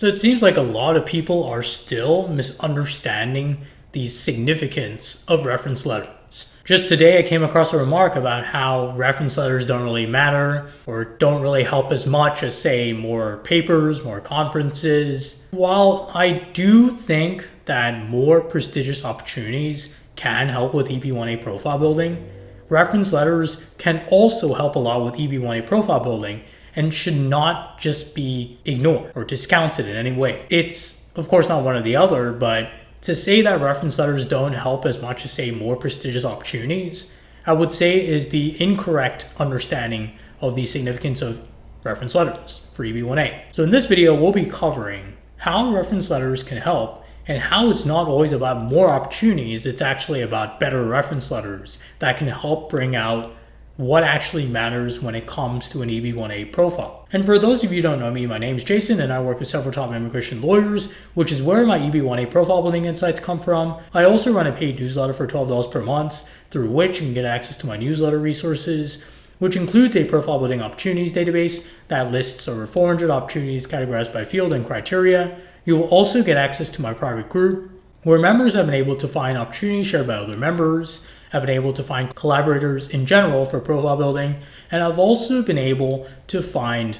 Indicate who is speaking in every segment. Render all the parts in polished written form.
Speaker 1: So it seems like a lot of people are still misunderstanding the significance of reference letters. Just today I came across a remark about how reference letters don't really matter or don't really help as much as, say, more papers, more conferences. While I do think that more prestigious opportunities can help with EB1A profile building, reference letters can also help a lot with EB1A profile building and should not just be ignored or discounted in any way. It's, of course, not one or the other, but to say that reference letters don't help as much as, say, more prestigious opportunities, I would say is the incorrect understanding of the significance of reference letters for EB1A. So in this video, we'll be covering how reference letters can help and how it's not always about more opportunities, it's actually about better reference letters that can help bring out what actually matters when it comes to an EB1A profile. And for those of you who don't know me, my name is Jason and I work with several top immigration lawyers, which is where my EB1A profile building insights come from. I also run a paid newsletter for $12 per month, through which you can get access to my newsletter resources, which includes a profile building opportunities database that lists over 400 opportunities categorized by field and criteria. You will also get access to my private group, where members have been able to find opportunities shared by other members, have been able to find collaborators in general for profile building, and I've also been able to find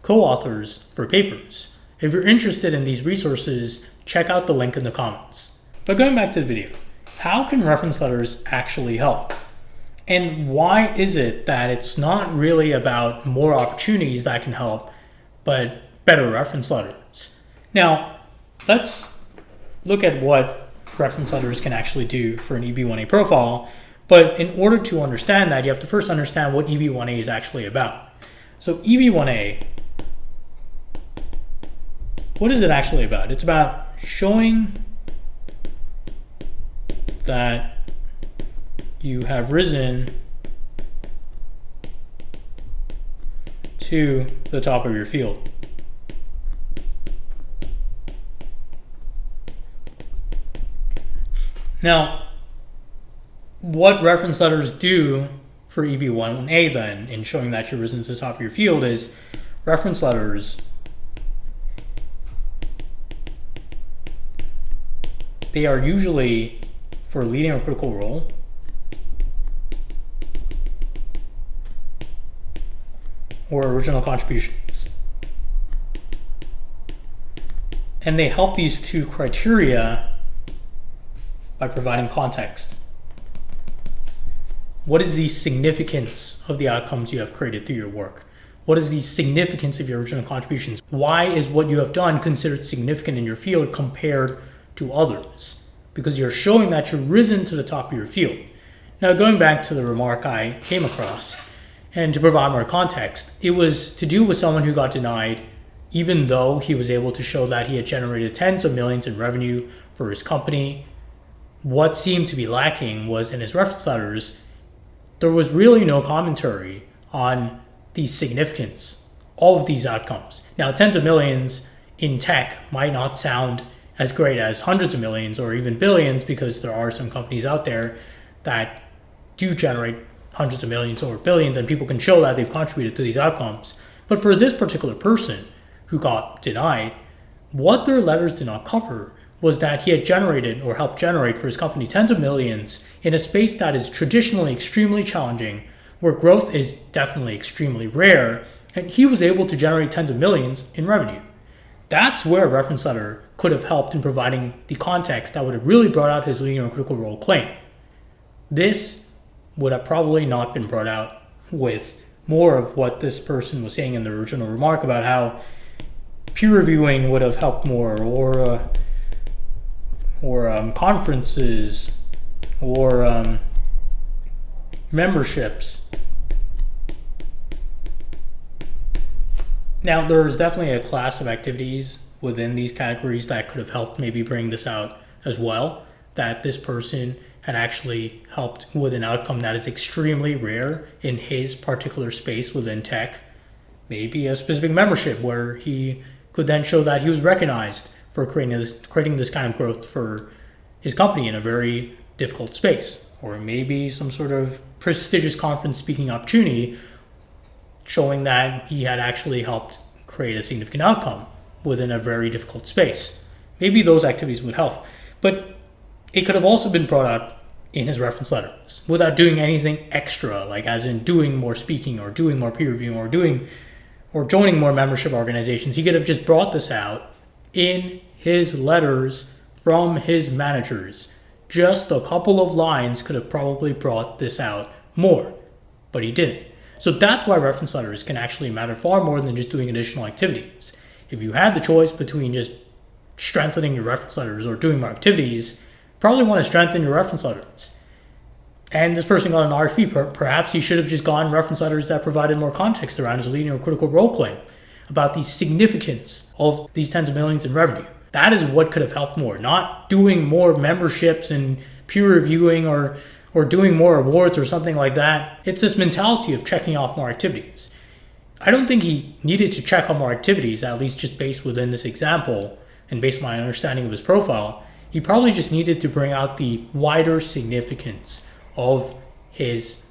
Speaker 1: co-authors for papers. If you're interested in these resources, check out the link in the comments. But going back to the video, how can reference letters actually help? And why is it that it's not really about more opportunities that can help, but better reference letters? Now, let's look at what reference letters can actually do for an EB1A profile. But in order to understand that, you have to first understand what EB1A is actually about. So EB1A, what is it actually about? It's about showing that you have risen to the top of your field. Now, what reference letters do for EB1A then, in showing that you've risen to the top of your field, is reference letters, they are usually for leading a critical role, or original contributions. And they help these two criteria by providing context. What is the significance of the outcomes you have created through your work? What is the significance of your original contributions? Why is what you have done considered significant in your field compared to others? Because you're showing that you've risen to the top of your field. Now, going back to the remark I came across, and to provide more context, it was to do with someone who got denied even though he was able to show that he had generated tens of millions in revenue for his company. What seemed to be lacking was in his reference letters, there was really no commentary on the significance of these outcomes. Now, tens of millions in tech might not sound as great as hundreds of millions or even billions, because there are some companies out there that do generate hundreds of millions or billions, and people can show that they've contributed to these outcomes. But for this particular person who got denied, what their letters did not cover was that he had generated or helped generate for his company tens of millions in a space that is traditionally extremely challenging, where growth is definitely extremely rare, and he was able to generate tens of millions in revenue. That's where a reference letter could have helped in providing the context that would have really brought out his leading or critical role claim. This would have probably not been brought out with more of what this person was saying in the original remark about how peer reviewing would have helped more, or conferences, or memberships. Now, there's definitely a class of activities within these categories that could have helped maybe bring this out as well, that this person had actually helped with an outcome that is extremely rare in his particular space within tech. Maybe a specific membership where he could then show that he was recognized for creating this kind of growth for his company in a very difficult space. Or maybe some sort of prestigious conference speaking opportunity showing that he had actually helped create a significant outcome within a very difficult space. Maybe those activities would help. But it could have also been brought out in his reference letters without doing anything extra, like as in doing more speaking or doing more peer reviewing or joining more membership organizations. He could have just brought this out in his letters from his managers. Just a couple of lines could have probably brought this out more, but he didn't. So that's why reference letters can actually matter far more than just doing additional activities. If you had the choice between just strengthening your reference letters or doing more activities, probably want to strengthen your reference letters. And this person got an RFE. Perhaps he should have just gotten reference letters that provided more context around his leading or critical role claim about the significance of these tens of millions in revenue. That is what could have helped more, not doing more memberships and peer reviewing or doing more awards or something like that. It's this mentality of checking off more activities. I don't think he needed to check on more activities, at least just based within this example and based on my understanding of his profile. He probably just needed to bring out the wider significance of his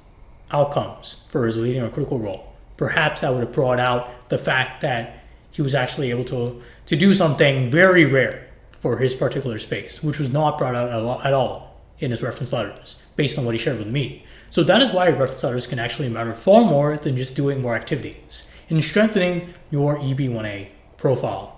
Speaker 1: outcomes for his leading or critical role. Perhaps that would have brought out the fact that he was actually able to do something very rare for his particular space, which was not brought out at all in his reference letters, based on what he shared with me. So that is why reference letters can actually matter far more than just doing more activities in strengthening your EB1A profile